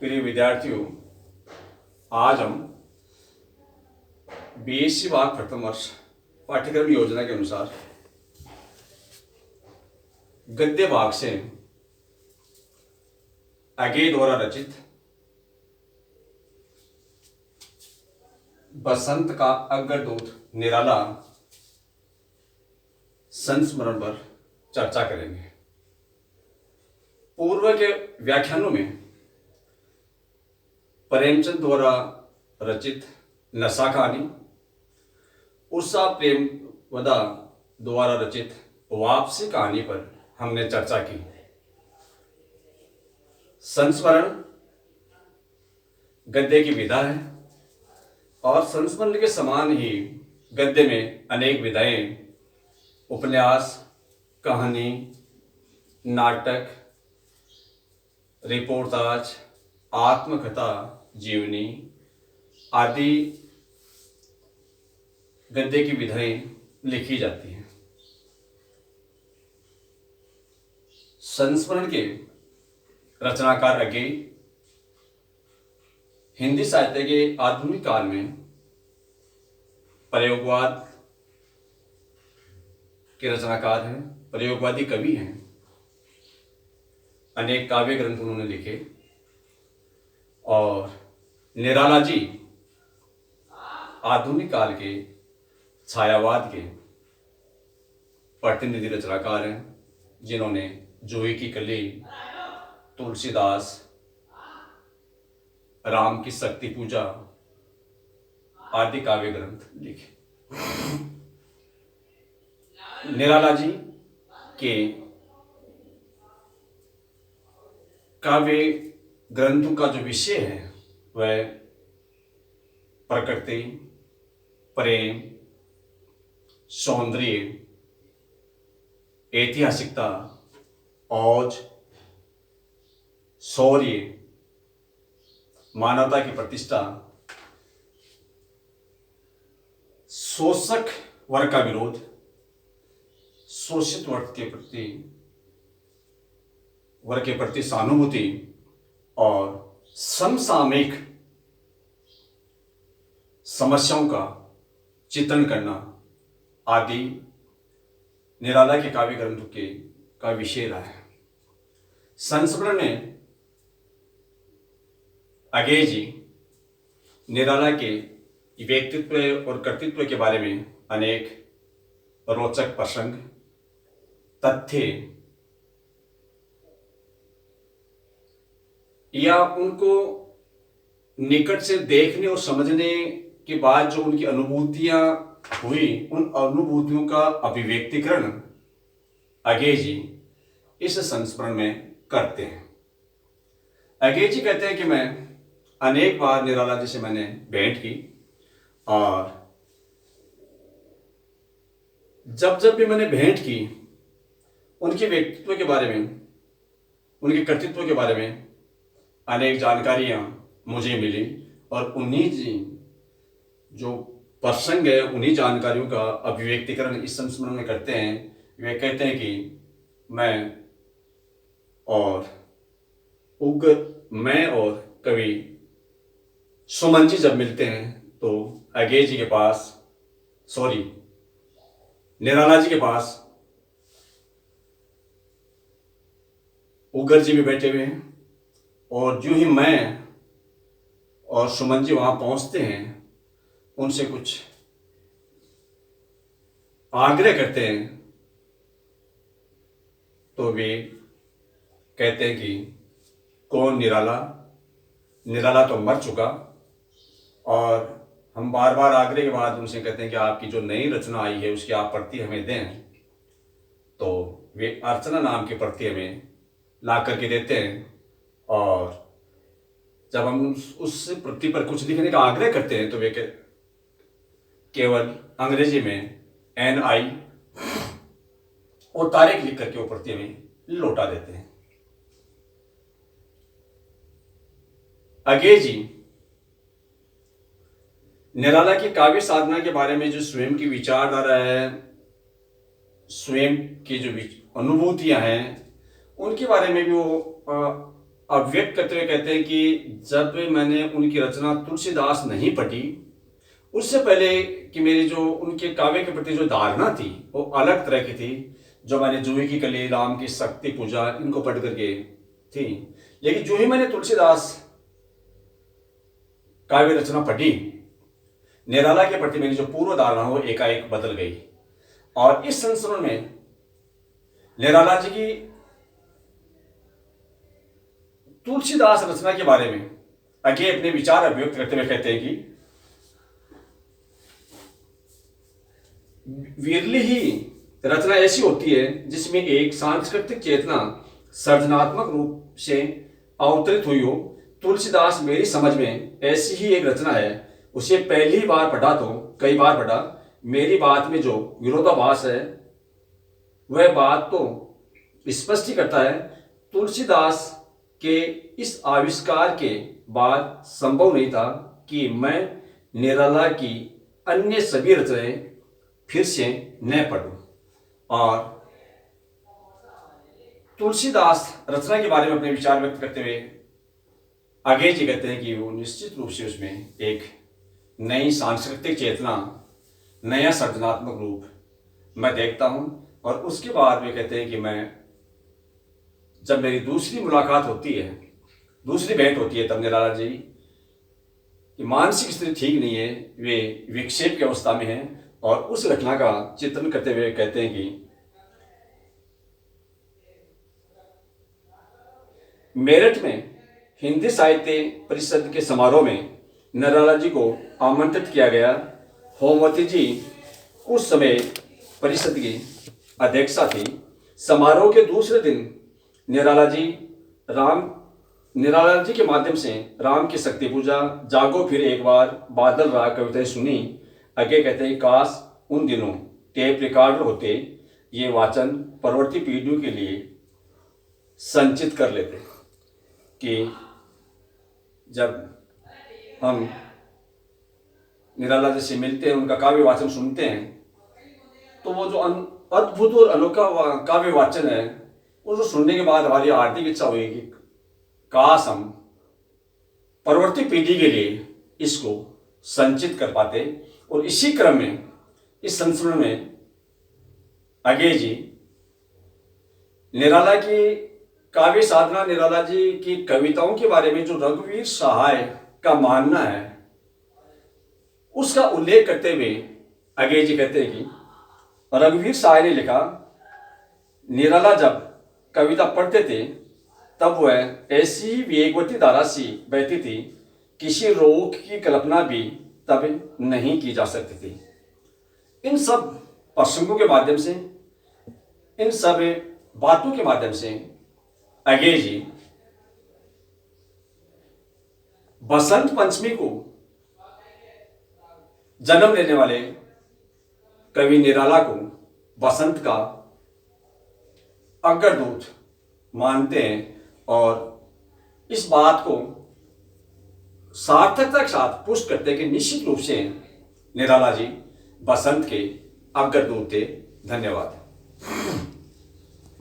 प्रिय विद्यार्थियों, आज हम बीएससी भाग प्रथम वर्ष पाठ्यक्रम योजना के अनुसार गद्य भाग से अगे द्वारा रचित बसंत का अग्रदूत निराला संस्मरण पर चर्चा करेंगे। पूर्व के व्याख्यानों में प्रेमचंद द्वारा रचित नशा कहानी, उषा प्रेमवदा द्वारा रचित वापसी कहानी पर हमने चर्चा की। संस्मरण गद्य की विधा है और संस्मरण के समान ही गद्य में अनेक विधाएं उपन्यास, कहानी, नाटक, रिपोर्टाज, आत्मकथा, जीवनी आदि गद्य की विधाएं लिखी जाती हैं। संस्मरण के रचनाकार अगे हिंदी साहित्य के आधुनिक काल में प्रयोगवाद के रचनाकार हैं, प्रयोगवादी कवि हैं। अनेक काव्य ग्रंथ उन्होंने लिखे और निराला जी आधुनिक काल के छायावाद के प्रतिनिधि रचनाकार हैं, जिन्होंने जूही की कली, तुलसीदास, राम की शक्ति पूजा आदि काव्य ग्रंथ लिखे। निराला जी के काव्य ग्रंथों का जो विषय है वह प्रकृति, प्रेम, सौंदर्य, ऐतिहासिकता, औज, शौर्य, मानवता की प्रतिष्ठा, शोषक वर्ग का विरोध, शोषित वर्ग के प्रति सहानुभूति और समसामयिक समस्याओं का चित्रण करना आदि निराला के काव्य ग्रंथों के का विषय रहा है। संस्मरण में अगे जी निराला के व्यक्तित्व और कर्तृत्व के बारे में अनेक रोचक प्रसंग, तथ्य या उनको निकट से देखने और समझने के बाद जो उनकी अनुभूतियां हुई, उन अनुभूतियों का अभिव्यक्तिकरण अगे जी इस संस्मरण में करते हैं। अगे जी कहते हैं कि मैं अनेक बार निराला जी से मैंने भेंट की और जब जब भी मैंने भेंट की उनके व्यक्तित्व के बारे में, उनके कर्तृत्व के बारे में अनेक जानकारियां मुझे मिली और उन्हीं जो प्रसंग है उन्हीं जानकारियों का अभिव्यक्तिकरण इस संस्मरण में करते हैं। वे कहते हैं कि मैं और कवि सुमन जी जब मिलते हैं तो अगे जी के पास, निराला जी के पास उगर जी भी बैठे हुए हैं और जो ही मैं और सुमन जी वहां पहुंचते हैं उनसे कुछ आग्रह करते हैं तो वे कहते हैं कि कौन निराला तो मर चुका। और हम बार बार आग्रह के बाद उनसे कहते हैं कि आपकी जो नई रचना आई है उसकी आप प्रति हमें दें। तो वे अर्चना नाम की प्रति हमें ला करके देते हैं और जब हम उस प्रति पर कुछ लिखने का आग्रह करते हैं तो वे केवल अंग्रेजी में NI और तारीख लिख करके वो प्रति हमें लौटा देते हैं। अगे जी निराला की काव्य साधना के बारे में जो स्वयं की विचारधारा है, स्वयं की जो अनुभूतियां हैं, उनके बारे में भी वो अभिव्यक्त करते हुए कहते हैं कि जब मैंने उनकी रचना तुलसीदास नहीं पढ़ी, उससे पहले कि मेरी जो उनके काव्य के प्रति जो धारणा थी वो अलग तरह की थी, जो मैंने जूही की कली, राम की शक्ति पूजा, इनको पढ़ करके थी। लेकिन जो ही मैंने तुलसीदास काव्य रचना पढ़ी, निराला के प्रति मेरी जो पूर्व धारणा वो एकाएक बदल गई। और इस संस्करण में निराला जी की तुलसीदास रचना के बारे में आगे अपने विचार अभिव्यक्त करते हुए कहते हैं कि विरली ही रचना ऐसी होती है जिसमें एक सांस्कृतिक चेतना सृजनात्मक रूप से अवतरित हुई हो। तुलसीदास मेरी समझ में ऐसी ही एक रचना है। उसे पहली बार पढ़ा तो कई बार पढ़ा, मेरी बात में जो विरोधाभास है वह बात तो स्पष्ट ही करता है। तुलसीदास के इस आविष्कार के बाद संभव नहीं था कि मैं निराला की अन्य सभी रचनाएं फिर से न पढ़ूं। और तुलसीदास रचना के बारे में अपने विचार व्यक्त करते हुए आगे जी कहते हैं कि वो निश्चित रूप से उसमें एक नई सांस्कृतिक चेतना, नया सृजनात्मक रूप मैं देखता हूं। और उसके बाद वे कहते हैं कि मैं जब मेरी दूसरी मुलाकात होती है, दूसरी भेंट होती है, तब निराला जी की मानसिक स्थिति ठीक नहीं है, वे विक्षेप की अवस्था में हैं। और उस घटना का चित्रण करते हुए कहते हैं कि मेरठ में हिंदी साहित्य परिषद के समारोह में निराला जी को आमंत्रित किया गया। होमवती जी उस समय परिषद की अध्यक्षा थी। समारोह के दूसरे दिन निराला जी के माध्यम से राम की शक्ति पूजा, जागो फिर एक बार, बादल राग कविताएं सुनी। आगे कहते हैं काश उन दिनों टेप रिकॉर्डर होते, ये वाचन परवर्ती पीढ़ियों के लिए संचित कर लेते कि जब हम निराला जी से मिलते हैं, उनका काव्य वाचन सुनते हैं, तो वो जो अद्भुत और अनोखा काव्य वाचन है, उसको सुनने के बाद हमारी हार्दिक इच्छा हुई कि काश हम परवर्ती पीढ़ी के लिए इसको संचित कर पाते। और इसी क्रम में इस संस्करण में आगे जी निराला की काव्य साधना, निराला जी की कविताओं के बारे में जो रघुवीर सहाय का मानना है, उसका उल्लेख करते हुए आगे जी कहते हैं कि रघुवीर सहाय ने लिखा, निराला जब कविता पढ़ते थे तब वह ऐसी ही वेगवती धारा सी बहती थी, किसी रोग की कल्पना भी तब नहीं की जा सकती थी। इन सब प्रसंगों के माध्यम से, इन सब बातों के माध्यम से आगे जी बसंत पंचमी को जन्म लेने वाले कवि निराला को बसंत का अग्रदूत मानते हैं। और इस बात को सार्थकता के साथ पुष्ट करते हैं कि निश्चित रूप से निराला जी बसंत के अग्रदूत थे। धन्यवाद।